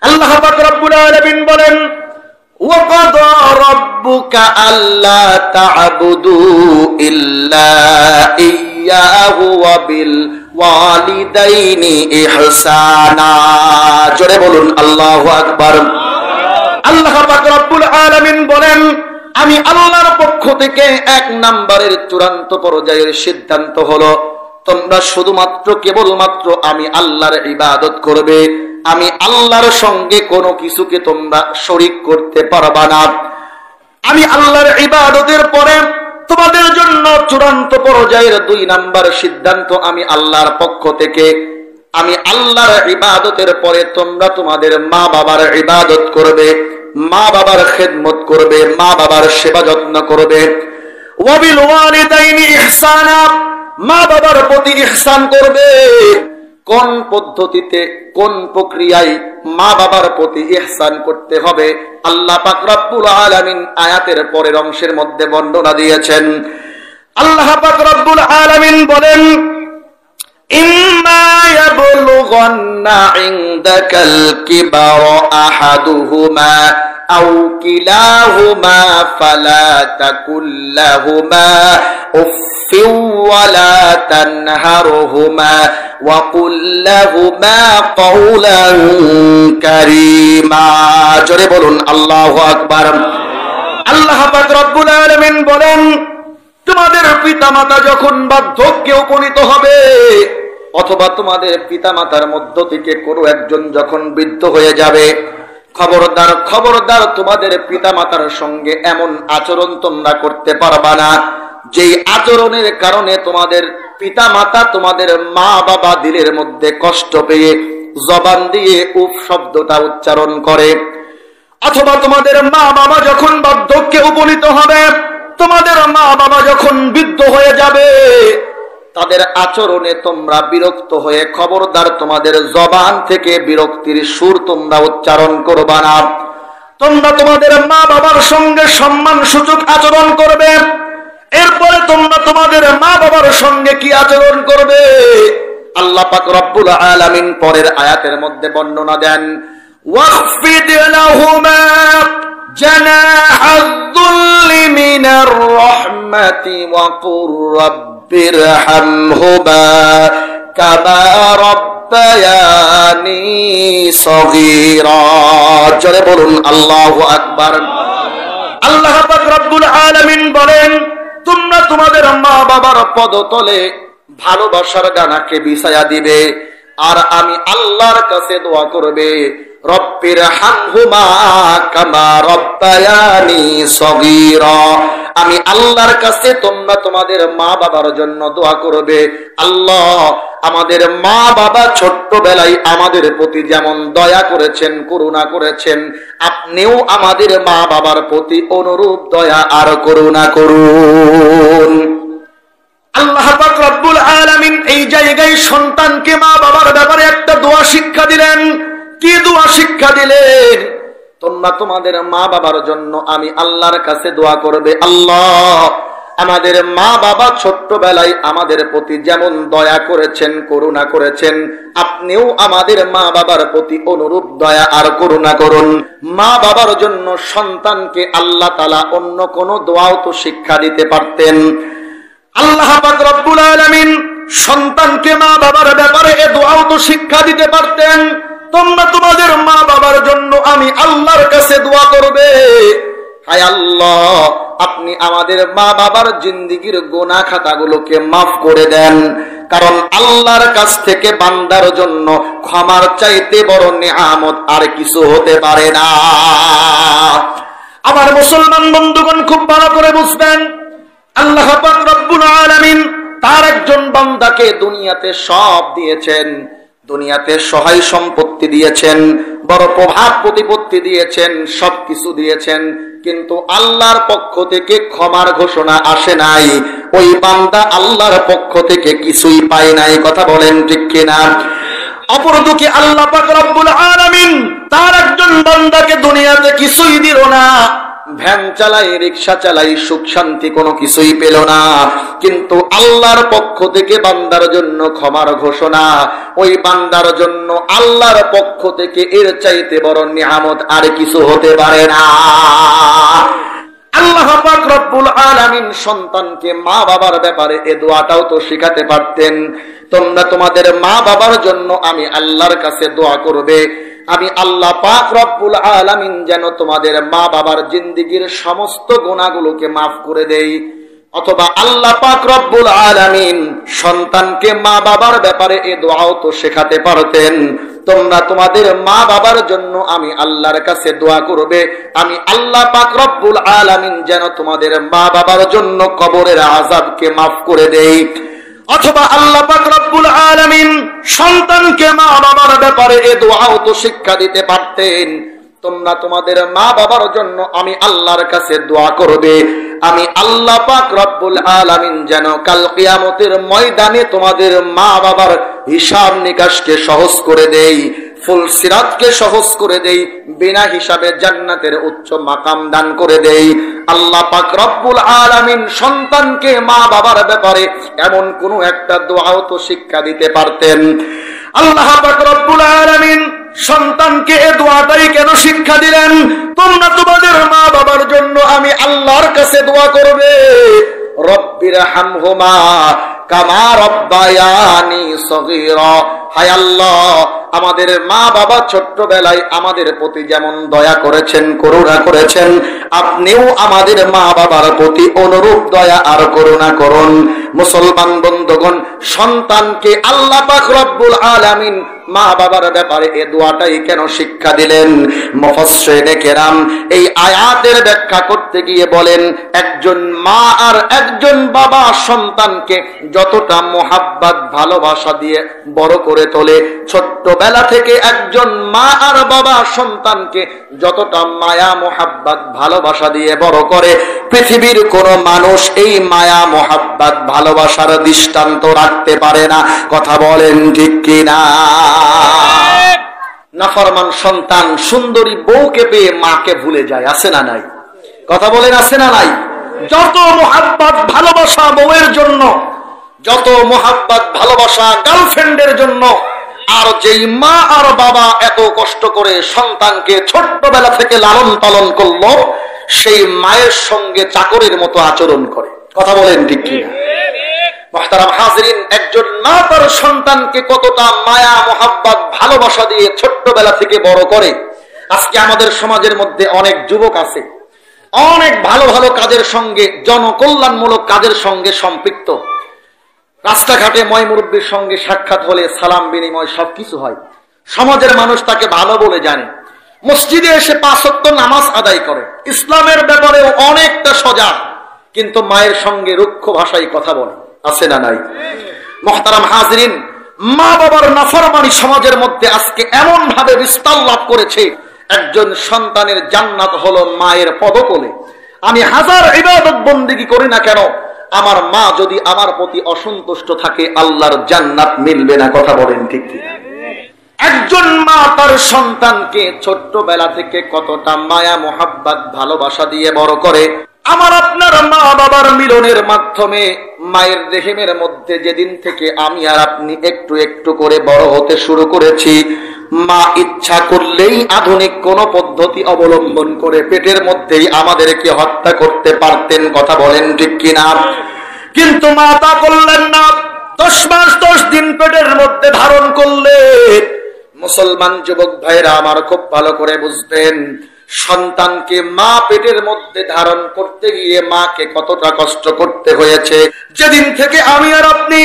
আল্লাহ পাক রব্বুল আলামিন বলেন, ওয়াকাদা রাব্বুকা আল্লা তা'বুদু ইল্লা ইয়্যাহু ওয়া বিল ওয়ালিদাইনি ইহসানা। জোরে বলুন আল্লাহু আকবার। আল্লাহ পাক রব্বুল আলামিন বলেন, আমি আল্লাহর পক্ষ থেকে 1 নম্বরের চূড়ান্ত পর্যায়ের সিদ্ধান্ত হলো তোমরা শুধুমাত্র কেবলমাত্র আমি আল্লাহর ইবাদত করবে। আমি আল্লাহর সঙ্গে কোনো কিছুকে তোমরা শরীক করতে পারবা না। আমি আল্লাহর ইবাদতের পরে তোমাদের জন্য চূড়ান্ত পর্যায়ের 2 নম্বর সিদ্ধান্ত আমি আল্লাহর পক্ষ থেকে, আমি আল্লাহর ইবাদতের পরে তোমরা তোমাদের মা বাবার ইবাদত করবে, মা বাবার খেদমত করবে, মা বাবার সেবা যত্ন করবে। ওয়াবিল ওয়ালিদাইনি ইহসানা, মা বাবার প্রতি ইহসান করবে। কোন পদ্ধতিতে, কোন প্রক্রিয়ায় মা বাবার প্রতি ইহসান করতে হবে আল্লাহ পাক রব্বুল আলামিন আয়াতের পরের অংশের মধ্যে বর্ণনা দিয়েছেন। আল্লাহ পাক রব্বুল আলামিন বলেন, ইম্মা ইয়াবলুগান্না ইনদাকাল কিবারা আহাদুহুমা আও কিলাহুমা ফালা তাকুল লাহুমা উফফিন ওয়ালা তানহারহুমা ওয়া কুল লাহুমা কাওলান কারীমা। জোরে বলুন আল্লাহু আকবার। আল্লাহ পাক রব্বুল আলামিন বলেন, তোমাদের পিতামাতা যখন বার্ধক্যে উপনীত হবে অথবা তোমাদের পিতামাতার মধ্য থেকে কোনো একজন যখন বৃদ্ধ হয়ে যাবে, খবরদার খবরদার তোমাদের পিতামাতার সঙ্গে এমন আচরণ তোমরা করতে পারবা না যেই আচরণের কারণে তোমাদের পিতামাতা তোমাদের মা বাবা দিলের মধ্যে কষ্ট পেয়ে জবান দিয়ে উফ শব্দটা উচ্চারণ করে। অথবা তোমাদের মা বাবা যখন বার্ধক্যে উপনীত হবে, তোমাদের মা বাবা যখন বৃদ্ধ হয়ে যাবে, তাদের আচরণে তোমরা বিরক্ত হয়ে খবরদার তোমাদের জবান থেকে বিরক্তির সুর তোমরা উচ্চারণ করবা না। তোমরা তোমাদের মা বাবার সঙ্গে সম্মান সূচক আচরণ করবে। এরপরে তোমরা তোমাদের মা বাবার সঙ্গে কি আচরণ করবে আল্লাহ পাক রব্বুল আলামিন পরের আয়াতের মধ্যে বর্ণনা দেন, ওয়াখফিদ লাহুমা জানাহায যুল্লি মিনার রাহমাতি ওয়া কুর রাব্বিরহামহুমা কামা রাব্বায়ানি সগীরা। জোরে বলুন আল্লাহু আকবার। আল্লাহ পাক রব্বুল আলামিন বলেন, তোমরা তোমাদের মা বাবার পদতলে ভালোবাসার ডানাকে বিছায়া দিবে আর আমি আল্লাহর কাছে দোয়া করবে, রব্বিরহামহুমা কামা রাব্বায়ানি সগীরা। আমি আল্লাহর কাছে তোমরা তোমাদের মা বাবার জন্য দোয়া করবে, আল্লাহ আমাদের মা বাবা ছোট্টবেলায় আমাদের প্রতি যেমন দয়া করেছেন, করুণা করেছেন, আপনিও আমাদের মা বাবার প্রতি অনুরূপ দয়া আর করুণা করুন। আল্লাহ পাক রব্বুল আলামিন এই জায়গায় সন্তানকে মা বাবার ব্যাপারে একটা দোয়া শিক্ষা দিলেন। কি দোয়া শিক্ষা দিলেন? তোমরা তোমাদের মা বাবার জন্য আমি আল্লাহর কাছে দোয়া করবে, আল্লাহ আমাদের মা বাবা ছোট্টবেলায় আমাদের প্রতি যেমন দয়া করেছেন, করুণা করেছেন, আপনিও আমাদের মা বাবার প্রতি অনুরূপ দয়া আর করুণা করুন। মা বাবার জন্য সন্তানকে আল্লাহ তাআলা অন্য কোন দোয়াও তো শিক্ষা দিতে পারতেন। আল্লাহ পাক রব্বুল আলামিন সন্তানকে মা বাবার ব্যাপারে এ দোয়াও তো শিক্ষা দিতে পারতেন, তোমরা তোমাদের মা বাবার জন্য আমি আল্লাহর কাছে দোয়া করবে, হায় আল্লাহ আপনি আমাদের মা বাবার জিন্দেগীর গুনাহ খাতাগুলোকে মাফ করে দেন। কারণ আল্লাহর কাছ থেকে বান্দার জন্য ক্ষমার চাইতে বড় নিয়ামত আর কিছু হতে পারে না। আমার মুসলমান বন্ধুগণ খুব ভালো করে বুঝবেন, আল্লাহ পাক রব্বুল আলামিন তার একজন বান্দাকে দুনিয়াতে সব দিয়েছেন, দুনিয়াতে সহায় সম্পত্তি দিয়েছেন, বড় প্রভাব প্রতিপত্তি দিয়েছেন, সবকিছু দিয়েছেন, কিন্তু আল্লাহর পক্ষ থেকে ক্ষমার ঘোষণা আসে নাই। ওই বান্দা আল্লাহর পক্ষ থেকে কিছুই পায় নাই। কথা বলেন ঠিক কিনা? অপরদিকে আল্লাহ পাক রব্বুল আলামিন তার একজন বান্দাকে দুনিয়াতে কিছুই দিল না, ভ্যান চালাই, রিক্সা চালাই, সুখ শান্তি কোনো কিছুই পেল না। কিন্তু আল্লাহর পক্ষ থেকে বান্দার জন্য ক্ষমার ঘোষণা। ওই বান্দার জন্য আল্লাহর পক্ষ থেকে এর চাইতে বড় নিয়ামত আর কিছু হতে পারে না। আল্লাহ পাক রব্বুল আলামিন সন্তানকে মা বাবার ব্যাপারে এ দোয়াটাও তো শিখাতে পারতেন। তোমরা তোমাদের মা বাবার জন্য আমি আল্লাহর কাছে দোয়া করবে, আমি আল্লাহ পাক রব্বুল আলামিন যেন তোমাদের মা বাবার জিন্দেগীর সমস্ত গুনাহগুলোকে মাফ করে দেই। অথবা আল্লাহ পাক রব্বুল আলামিন সন্তানকে মা বাবার ব্যাপারে এ দোয়াও তো শেখাতে পারতেন। তোমরা তোমাদের মা বাবার জন্য আমি আল্লাহর কাছে দোয়া করবে, আমি আল্লাহ পাক রব্বুল আলামিন যেন তোমাদের মা বাবার জন্য কবরের আযাবকে মাফ করে দেই। অথবা আল্লাহ পাক রব্বুল আলামিন সন্তানকে মা বাবার ব্যাপারে এ দোয়াও তো শিক্ষা দিতে পারতেন। তোমরা তোমাদের মা বাবার জন্য আমি আল্লাহর কাছে দোয়া করবে, আমি আল্লাহ পাক রব্বুল আলামিন যেন কাল কিয়ামতের ময়দানে তোমাদের মা বাবার হিসাব নিকাশকে সহজ করে দেই, ফুল সিরাতকে সহজ করে দেই, বিনা হিসাবে জান্নাতের উচ্চ মাকাম দান করে দেই। আল্লাহ পাক রব্বুল আলামিন সন্তানকে মা বাবার ব্যাপারে এমন কোন একটা দোয়াও তো শিক্ষা দিতে পারতেন। আল্লাহ পাক রব্বুল আলামিন সন্তানকে এই দোয়াটাই কেন শিক্ষা দিলেন? তোমরা তোমাদের মা বাবার জন্য আমি আল্লাহর কাছে দোয়া করবে, রব্বিরহামহুমা কামা রব্বায়ানি সগীরা। হায় আল্লাহ, আমাদের মা বাবা ছোট্টবেলায় আমাদের প্রতি যেমন দয়া করেছেন, করুণা করেছেন, আপনিও আমাদের মা বাবার প্রতি অনুরূপ দয়া আর করুণা করুন। মুসলমান বন্ধুগণ, সন্তানকে আল্লাহ পাক রব্বুল আলামিন মা বাবার ব্যাপারে এই দোয়াটাই কেন শিক্ষা দিলেন? মুফাসসিরিনে কেরাম এই আয়াতের ব্যাখ্যা করতে গিয়ে বলেন, একজন মা আর একজন বাবা সন্তানকে যতটা মোহাব্বত ভালোবাসা দিয়ে বড় করে তোলে, ছোট্টবেলা থেকে একজন মা আর বাবা সন্তানকে যতটা মায়া মোহাব্বত ভালোবাসা দিয়ে বড় করে, পৃথিবীর কোন মানুষ এই মায়া মোহাব্বত ভালোবাসার দৃষ্টান্ত রাখতে পারে না। কথা বলেন ঠিক কিনা? নাফরমান সন্তান সুন্দরী বউকে পেয়ে মাকে ভুলে যায়, আছে না নাই? কথা বলেন আছে না নাই? যত মোহাব্বত ভালোবাসা বউয়ের জন্য, যত মোহাব্বত ভালোবাসা গার্লফ্রেন্ডের জন্য, আর যেই মা আর বাবা এত কষ্ট করে সন্তানকে ছোট্টবেলা থেকে লালন পালন করলো, সেই মায়ের সঙ্গে চাকরের মতো আচরণ করে। কথা বলেন ঠিক কিনা? মুহতারাম হাজিরিন, একজন মা তার সন্তানকে কতটা মায়া মোহাব্বত ভালোবাসা দিয়ে ছোট্টবেলা থেকে বড় করে। আজকে আমাদের সমাজের মধ্যে অনেক যুবক আছে, অনেক ভালো ভালো কাজের সঙ্গে, জনকল্যাণমূলক কাজের সঙ্গে সম্পৃক্ত। রাস্তাঘাটে ময় মুরব্বীর সঙ্গে সাক্ষাৎ হলে সালাম বিনিময় সবকিছু হয়, সমাজের মানুষ তাকে ভালো বলে জানে। মসজিদে এসে 5 ওয়াক্ত নামাজ আদায় করে, ইসলামের ব্যাপারেও অনেকটা সজাগ, কিন্তু মায়ের সঙ্গে রুক্ষ ভাষায় কথা বলে, আছে না নাই? মুহতারাম হাজিরিন, মা বাবার নাফরমানি সমাজের মধ্যে আজকে এমন ভাবে বিস্তার লাভ করেছে, একজন সন্তানের জান্নাত হলো মায়ের পদতলে। আমি হাজার ইবাদত বন্দেগী করি না কেন, আমার মা যদি আমার প্রতি অসন্তুষ্ট থাকে, আল্লাহর জান্নাত মিলবে না। কথা বলেন ঠিক কি? একজন মা তার সন্তানকে ছোট্টবেলা থেকে কতটা মায়া মোহাব্বত ভালোবাসা দিয়ে বড় করে। আমার আপনার মা বাবার মিলনের মাধ্যমে মায়ের রেহেমের মধ্যে যেদিন থেকে আমি আর আপনি একটু একটু করে বড় হতে শুরু করেছি, মা ইচ্ছা করলেই আধুনিক কোন পদ্ধতি অবলম্বন করে পেটের মধ্যেই আমাদেরকে হত্যা করতে পারতেন। কথা বলেন ঠিক কিনা? কিন্তু মা তা করলেন না, 10 মাস 10 দিন পেটের মধ্যে ধারণ করলেন। মুসলমান যুবক ভাইরা আমার খুব ভালো করে বুঝবেন, সন্তানকে মা পেটের মধ্যে ধারণ করতে গিয়ে মাকে কতটা কষ্ট করতে হয়েছে। যেদিন থেকে আমি আর আপনি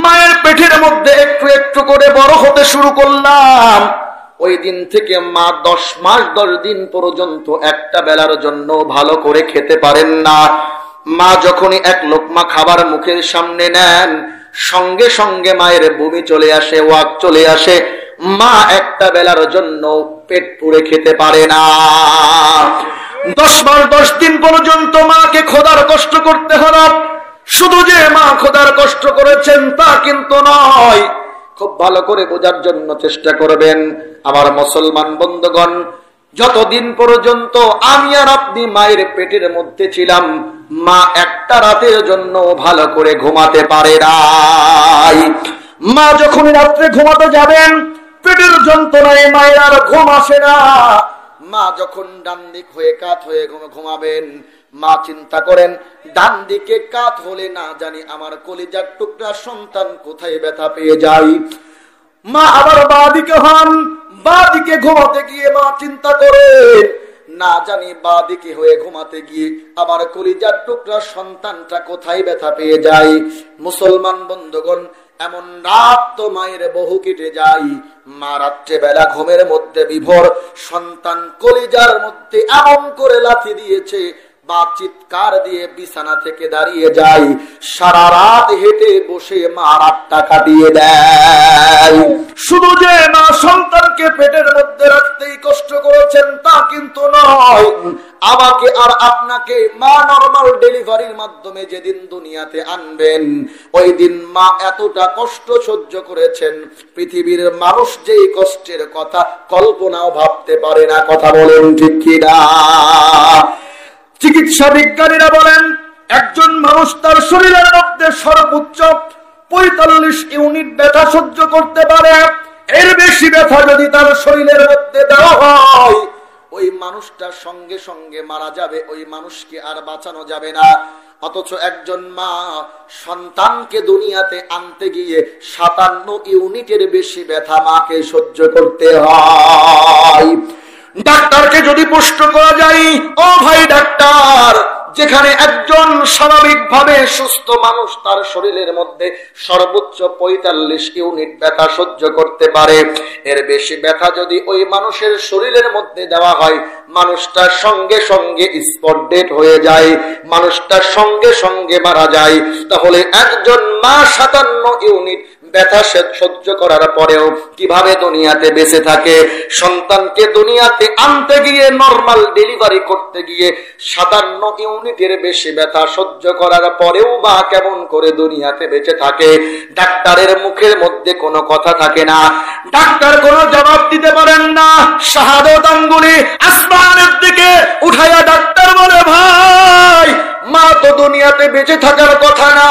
মায়ের পেটের মধ্যে একটু একটু করে বড় হতে শুরু করলাম, ওই দিন থেকে মা 10 মাস 10 দিন পর্যন্ত একটা বেলার জন্য ভালো করে খেতে পারেন না। মা যখনই এক লোকমা খাবার মুখের সামনে নেন, সঙ্গে সঙ্গে মায়ের বমি চলে আসে, ওয়াক চলে আসে। মা একটা বেলার জন্য পেট পুড়ে খেতে পারে না। 10 মাস 10 দিন পর্যন্ত মাকে খোদার কষ্ট করতে হলো। শুধু যে মা খোদার কষ্ট করেছেন তা কিন্তু নয়, খুব ভালো করে বোঝার জন্য চেষ্টা করবেন আমার মুসলমান বন্ধুগণ। যতদিন পর্যন্ত আমি আর আপনি মায়ের পেটের মধ্যে ছিলাম, মা একটা রাতের জন্য ভালো করে ঘুমাতে পারে নাই। মা যখন রাত্রে ঘুমাতে যাবেন, পেটের যন্ত্রণায় মায়ের আর ঘুম আসে না। মা যখন ডান দিক হয়ে কাত হয়ে ঘুমাবেন, মা চিন্তা করেন ডান দিকে কাত হলে না জানি আমার কলিজার টুকরা সন্তান কোথায় ব্যথা পেয়ে যায়। মা আবার বাঁ দিকে হন, বাঁ দিকে ঘুমাতে গিয়ে মা চিন্তা করেন না জানি বাঁ দিকে হয়ে ঘুমাতে গিয়ে আমার কলিজার টুকরা সন্তানটা কোথায় ব্যথা পেয়ে যায়। মুসলমান বন্ধুগণ, এমন রাত তো মায়ের বহু কেটে যায়। মা রাত্রে বেলা ঘুমের মধ্যে বিভোর, সন্তান কলিজার মধ্যে এমন করে লাথি দিয়েছে, মা চিৎকার দিয়ে বিছানা থেকে দাঁড়িয়ে যায়। সারা রাত হেঁটে বসে মা রাতটা কাটিয়ে দেয়। শুধু যে মা সন্তানকে পেটের মধ্যে রাখতেই কষ্ট করেছেন তা কিন্তু নয়, আমাকে আর আপনাকে মা নরমাল ডেলিভারির মাধ্যমে যেদিন দুনিয়াতে আনবেন, ওই দিন মা এতটা কষ্ট সহ্য করেছেন, পৃথিবীর মানুষ যেই কষ্টের কথা কল্পনাও ভাবতে পারে না। কথা বলেন ঠিক কিনা? চিকিৎসা বিজ্ঞানীরা বলেন একজন মানুষ তার শরীরের মধ্যে সর্বোচ্চ 45 ইউনিট ব্যথা সহ্য করতে পারে। এর বেশি ব্যথা যদি তার শরীরের মধ্যে দেওয়া হয়, ওই মানুষটা সঙ্গে সঙ্গে মারা যাবে, ওই মানুষকে আর বাঁচানো যাবে না। অথচ একজন মা সন্তানকে দুনিয়াতে আনতে গিয়ে 57 ইউনিটের বেশি ব্যথা মাকে সহ্য করতে হয়। ডাক্তারকে যদি প্রশ্ন করা যায়, ও ভাই ডাক্তার, যেখানে একজন স্বাভাবিকভাবে সুস্থ মানুষ তার শরীরের মধ্যে সর্বোচ্চ 45 ইউনিট ব্যথা সহ্য করতে পারে, এর বেশি ব্যথা যদি ওই মানুষের শরীরের মধ্যে দেওয়া হয়, মানুষটা সঙ্গে সঙ্গে স্পট ডেড হয়ে যায়, মানুষটা সঙ্গে সঙ্গে মারা যায়। তাহলে একজন মা 57 ইউনিট ব্যথা সহ্য করার পরেও কিভাবে দুনিয়াতে বেঁচে থাকে? সন্তানকে দুনিয়াতে আনতে গিয়ে, নরমাল ডেলিভারি করতে গিয়ে 57 ইউনিটের বেশি ব্যথা সহ্য করার পরেও বা কেমন করে দুনিয়াতে বেঁচে থাকে? ডাক্তারের মুখের মধ্যে কোনো কথা থাকে না, ডাক্তার কোনো জবাব দিতে পারেন না। শাহাদত আঙ্গুলি আসমানের দিকে উঠাইয়া ডাক্তার বলে, ভাই মা তো দুনিয়াতে বেঁচে থাকার কথা না,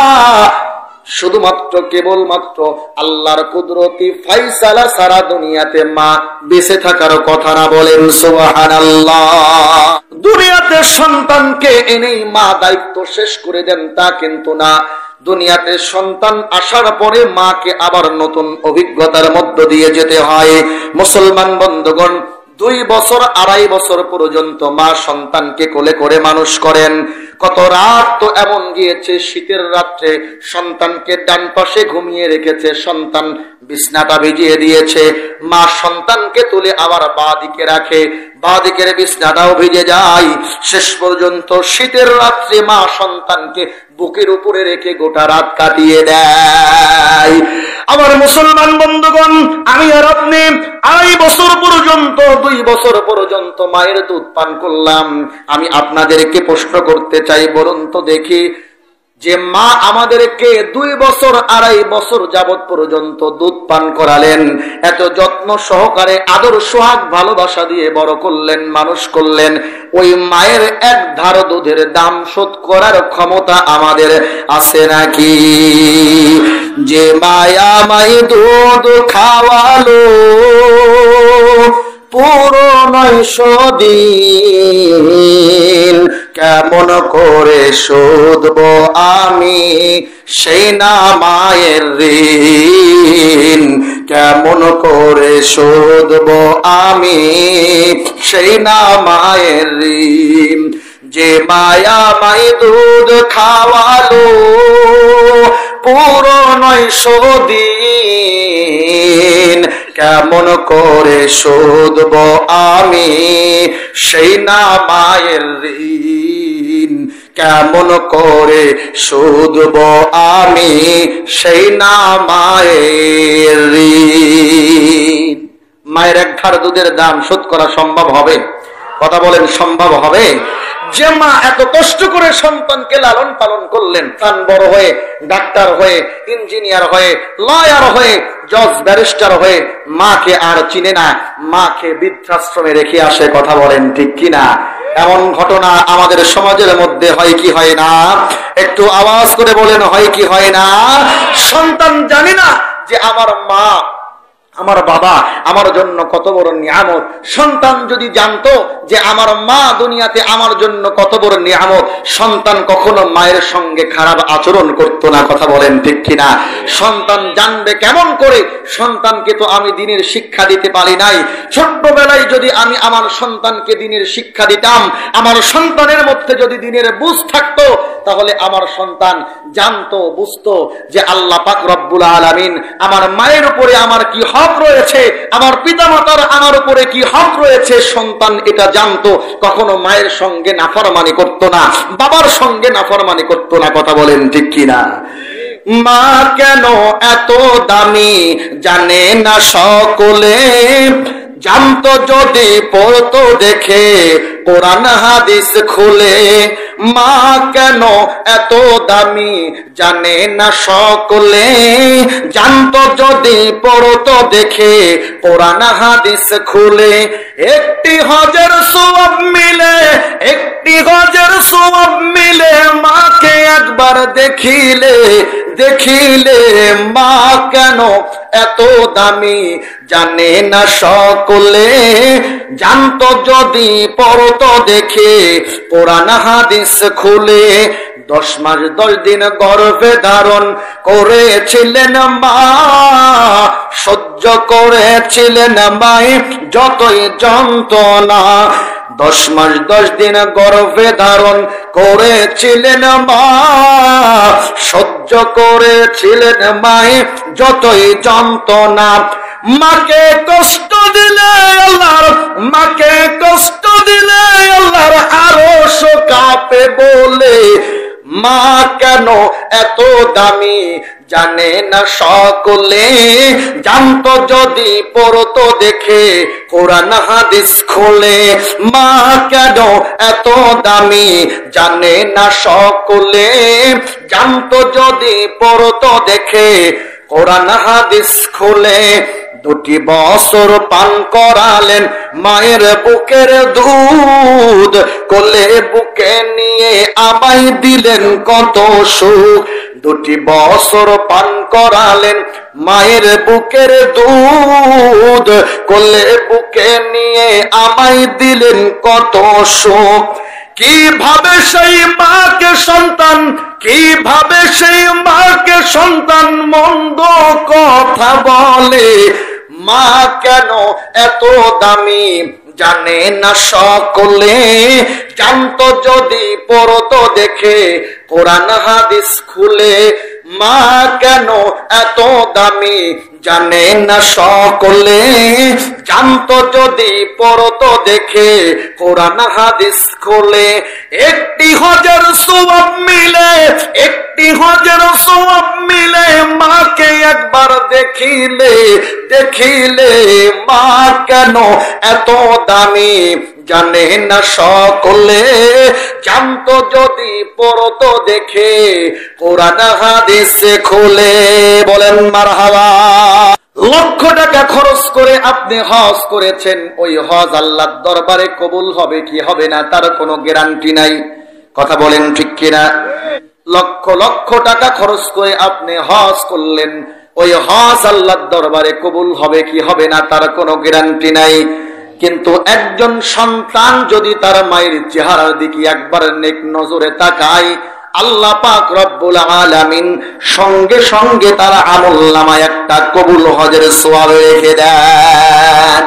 শুধুমাত্র কেবলমাত্র আল্লাহর কুদরতি ফাইসালা সারা দুনিয়াতে মা বেঁচে থাকার কথা না। বলেন সুবহানাল্লাহ। দুনিয়াতে সন্তানকে এনেই মা দায়িত্ব শেষ করে দেন তা কিন্তু না, দুনিয়াতে সন্তান আসার পরে মাকে আবার নতুন অভিজ্ঞতার মধ্য দিয়ে যেতে হয়। মুসলমান বন্ধুগণ, 2 বছর 2.5 বছর পর্যন্ত মা সন্তানকে কোলে করে মানুষ করেন। কত রাত তো এমন গিয়েছে, শীতের রাত্রে সন্তানকে ডান পাশে ঘুমিয়ে রেখেছে, সন্তান বিছনাটা ভিজিয়ে দিয়েছে, মা সন্তানকে তুলে আবার বাঁ দিকে রাখে, বাঁ দিকের বিছনাটাও ভিজে যায়। শেষ পর্যন্ত শীতের রাত্রে মা সন্তানকে বুকের উপরে রেখে গোটা রাত কাটিয়ে দেয়। আমার মুসলমান বন্ধুগণ, আমি আর আপনি 2.5 বছর পর্যন্ত, 2 বছর পর্যন্ত মায়ের দুধ পান করলাম। আমি আপনাদেরকে প্রশ্ন করতে চাই, বলুন তো দেখি, যে মা আমাদেরকে 2 বছর 2.5 বছর যাবৎ পর্যন্ত দুধ পান করালেন, এত যত্ন সহকারে আদর সোহাগ ভালোবাসা দিয়ে বড় করলেন, মানুষ করলেন, ওই মায়ের এক ধার দুধের দাম শোধ করার ক্ষমতা আমাদের আছে নাকি? যে মায়া মাই দুধ খাওয়ালো পুরো 900 দিন, কেমন করে শোধবো আমি সেই না মায়ের ঋণ, কেমন করে শোধবো আমি সেই না মায়ের ঋণ। যে মায়া মাই দুধ খাওয়ালো পুরো 900 দিন, কেমন করে শোধবো আমি সেই না মায়ের ঋণ, কেমন করে শোধবো আমি সেই না মায়ের ঋণ। মায়ের এক ধার দুধের দাম শোধ করা সম্ভব হবে? কথা বলেন, সম্ভব হবে? যে মা এত কষ্ট করে সন্তানকে লালন পালন করলেন, সন্তান বড় হয়ে ডাক্তার হয়ে ইঞ্জিনিয়ার হয়ে লয়ার হয়ে জজ ব্যারিস্টার হয়ে মাকে আর চিনে না, মাকে বৃদ্ধাশ্রমে রেখে আসে। কথা বলেন ঠিক কিনা? এমন ঘটনা আমাদের সমাজের মধ্যে হয় কি হয় না? একটু আওয়াজ করে বলেন, হয় কি হয় না? সন্তান জানি না যে আমার মা আমার বাবা আমার জন্য কত বড় নিয়ামত। সন্তান যদি জানতো যে আমার মা দুনিয়াতে আমার জন্য কত বড় নিয়ামত, সন্তান কখনো মায়ের সঙ্গে খারাপ আচরণ করতো না। কথা বলেন ঠিক কিনা? সন্তান জানবে কেমন করে? সন্তানকে তো আমি দ্বীনের শিক্ষা দিতে পারি নাই। ছোট্টবেলায় যদি আমি আমার সন্তানকে দ্বীনের শিক্ষা দিতাম, আমার সন্তানের মধ্যে যদি দ্বীনের বুঝ থাকতো, তাহলে আমার সন্তান জানতো, বুঝতো যে আল্লাহ পাক রব্বুল আলামিন আমার মায়ের উপরে আমার কি হক রয়েছে, আমার পিতামাতার আমার উপরে কি হক রয়েছে। সন্তান এটা জানতো, কখনো মায়ের সঙ্গে নাফরমানি করতো না, বাবার সঙ্গে নাফরমানি করতো না। কথা বলেন ঠিক কিনা? মা কেন এত দামি জানে না সকলে, জানতো যদি পড়তো দেখে কোরআন হাদিস খুলে। মা কেন এত দামি জানে না সকলে, জানতো যদি পড়তো দেখে কোরআন হাদিস খুলে। একটি হজের সওয়াব মিলে, একটি হজের সওয়াব মিলে, মাকে একবার দেখিলে দেখিলে। মা কেন এত দামি জানে না সকলে, জানতো যদি পড়তো দেখে কোরআন হাদিস খুলে। 10 মাস 10 দিন গর্ভে ধারণ করেছিলেন মা, সহ্য করেছিলেন মায়ে যতই যন্ত্রণা। 10 মাস 10 দিন গর্ভে ধারণ করেছিলেন মা, সহ্য করেছিলেন মায়ে যতই যন্ত্রণা। মাকে কষ্ট দিলে আল্লাহর, মাকে কষ্ট দিলে আল্লাহর আরশ কাঁপে বলে। মা কেন এত দামি জানে না সকলে, জানতো যদি পড়তো দেখে কোরআন হাদিস খুলে। মা কেন এত দামি জানে না সকলে, জানতো যদি পড়তো দেখে কোরআন হাদিস খুলে। 2 বছর পান করালেন মায়ের বুকের দুধ, কোলে বুকে নিয়ে আমায় দিলেন কত সুখ। 2 বছর পান করালেন মায়ের বুকের দুধ, কোলে বুকে নিয়ে আমায় দিলেন কত সুখ। কিভাবে সেই মাকে সন্তান, কিভাবে সেই মাকে সন্তান মন্দ কথা বলে। মা কেন এত দামি জানে না সকলে, জানতো যদি পড়তো দেখে কোরআন হাদিস খুলে। মা কেন এত দামি জানে না সকলে, জানতো যদি পড়তো দেখে কোরআন হাদিস খুলে। একটি হজের সওয়াব মিলে, একটি হজের সওয়াব মিলে, মাকে একবার দেখিলে দেখিলে। মা কেন এত দামি জানে না সকলে, জানতো যদি পড়তো দেখে কোরআন হাদিস খুলে। বলেন মারহাবা। লক্ষ টাকা খরচ করে আপনি হজ করেছেন, ওই হজ আল্লাহর দরবারে কবুল হবে কি হবে না তার কোনো গ্যারান্টি নাই। কথা বলেন ঠিক কিনা? লক্ষ লক্ষ টাকা খরচ করে আপনি হজ করলেন, ওই হজ আল্লাহর দরবারে কবুল হবে কি হবে না তার কোনো গ্যারান্টি নাই। কিন্তু একজন সন্তান যদি তার মায়ের চেহারার দিকে একবার নেক নজরে তাকায়, আল্লাহ পাক রব্বুল আলামিন সঙ্গে সঙ্গে তার আমলনামায় একটা কবুল হজের সওয়াব রেখে দেন।